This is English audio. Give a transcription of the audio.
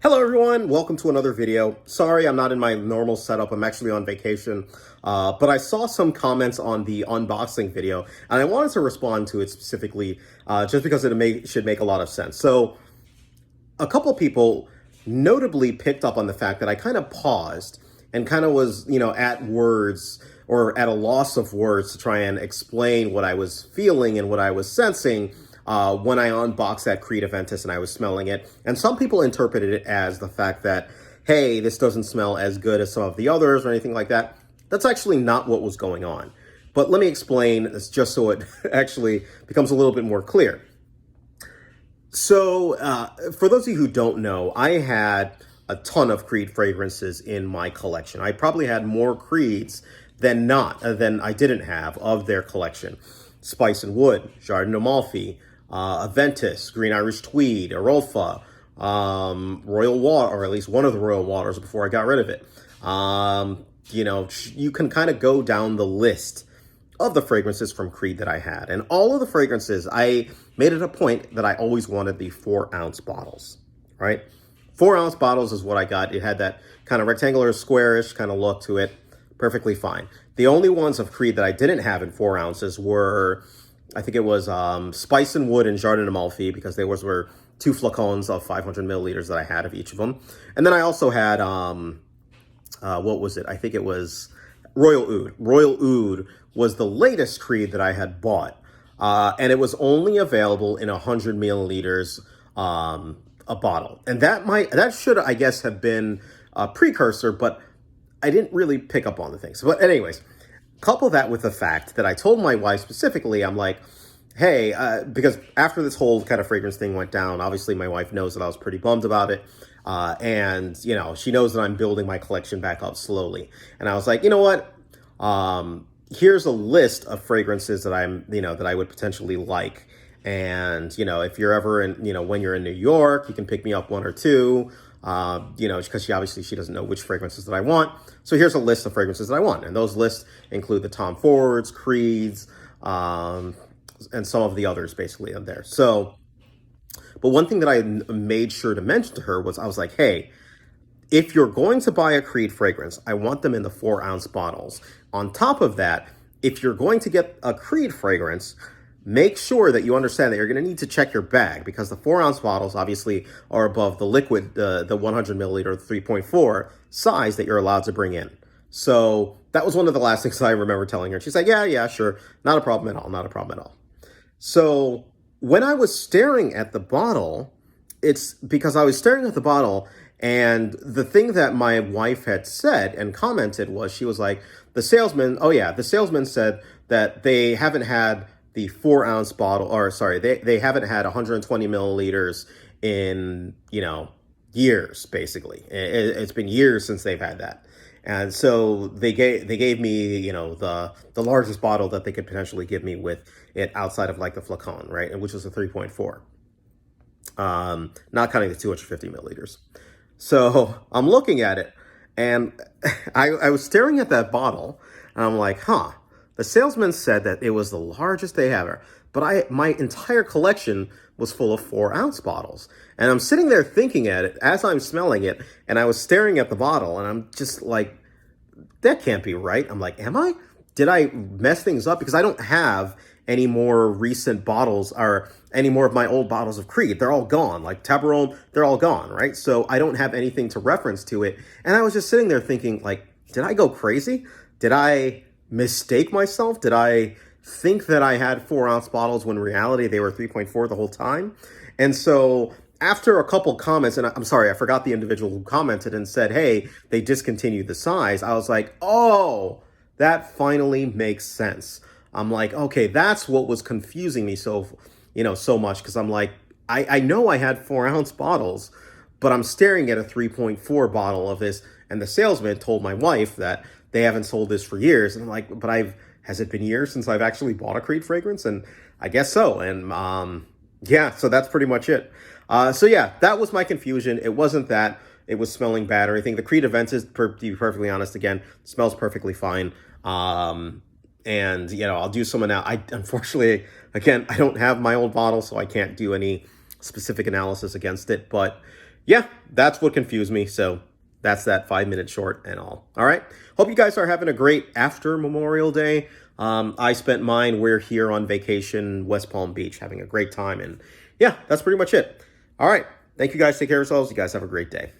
Hello everyone, welcome to another video. Sorry, I'm not in my normal setup. I'm actually on vacation, but I saw some comments on the unboxing video, and I wanted to respond to it specifically, just because should make a lot of sense. So, a couple people notably picked up on the fact that I kind of paused and kind of was, at words or at a loss of words to try and explain what I was feeling and what I was sensing when I unboxed that Creed Aventus and I was smelling it. And some people interpreted it as the fact that, hey, this doesn't smell as good as some of the others or anything like that. That's actually not what was going on. But let me explain this just so it actually becomes a little bit more clear. So, for those of you who don't know, I had a ton of Creed fragrances in my collection. I probably had more Creeds than I didn't have of their collection. Spice and Wood, Jardin Amalfi, Aventus, Green Irish Tweed, Arolfa, Royal Water, or at least one of the Royal Waters before I got rid of it. You can kind of go down the list of the fragrances from Creed that I had. And all of the fragrances, I made it a point that I always wanted the 4-ounce bottles, right? 4-ounce bottles is what I got. It had that kind of rectangular, squarish kind of look to it. Perfectly fine. The only ones of Creed that I didn't have in 4 ounces were, I think it was Spice and Wood and Jardin Amalfi, because they were 2 flacons of 500 milliliters that I had of each of them. And then I also had, what was it? I think it was Royal Oud. Royal Oud was the latest Creed that I had bought. And it was only available in 100 milliliters a bottle. And that should, I guess, have been a precursor, but I didn't really pick up on the things. But anyways, couple that with the fact that I told my wife specifically, I'm like, hey, because after this whole kind of fragrance thing went down, obviously my wife knows that I was pretty bummed about it. And, she knows that I'm building my collection back up slowly. And I was like, you know what? Here's a list of fragrances that that I would potentially like. And, if you're ever in, when you're in New York, you can pick me up 1 or 2. Because she doesn't know which fragrances that I want. So here's a list of fragrances that I want. And those lists include the Tom Fords, Creeds, and some of the others basically in there. So, but one thing that I made sure to mention to her was, I was like, hey, if you're going to buy a Creed fragrance, I want them in the 4-ounce bottles. On top of that, if you're going to get a Creed fragrance, make sure that you understand that you're going to need to check your bag, because the 4-ounce bottles obviously are above the liquid, the 100 milliliter, 3.4 size that you're allowed to bring in. So that was one of the last things I remember telling her. She's like, yeah, sure. Not a problem at all. Not a problem at all. So when I was staring at the bottle, it's because I was staring at the bottle, and the thing that my wife had said and commented was, she was like, the salesman said that they haven't had the 4-ounce bottle, or sorry, they haven't had 120 milliliters in, years, basically. It's been years since they've had that. And so they gave me, the largest bottle that they could potentially give me with it outside of like the flacon, right? And which was a 3.4. Not counting the 250 milliliters. So I'm looking at it, and I was staring at that bottle, and I'm like, the salesman said that it was the largest they ever, but my entire collection was full of 4-ounce bottles. And I'm sitting there thinking at it as I'm smelling it, and I was staring at the bottle, and I'm just like, that can't be right. I'm like, am I? Did I mess things up? Because I don't have any more recent bottles or any more of my old bottles of Creed. They're all gone. Like Tabarone, they're all gone, right? So I don't have anything to reference to it. And I was just sitting there thinking, like, did I go crazy? Did I mistake myself? Did I think that I had 4-ounce bottles when in reality they were 3.4 the whole time? And so after a couple comments, and I'm sorry, I forgot the individual who commented and said, hey, they discontinued the size. I was like, oh, that finally makes sense. I'm like, okay, that's what was confusing me so much, because I'm like, I know I had 4-ounce bottles, but I'm staring at a 3.4 bottle of this, and the salesman told my wife that they haven't sold this for years. And I'm like, but has it been years since I've actually bought a Creed fragrance? And I guess so. And so that's pretty much it. That was my confusion. It wasn't that it was smelling bad or anything. The Creed Aventus, to be perfectly honest, again, smells perfectly fine. And, I'll do some now. Unfortunately, again, I don't have my old bottle, so I can't do any specific analysis against it. But Yeah, that's what confused me. So that's that 5 minute short and all. All right. Hope you guys are having a great after Memorial Day. I spent mine. We're here on vacation, West Palm Beach, having a great time. And yeah, that's pretty much it. All right. Thank you guys. Take care of yourselves. You guys have a great day.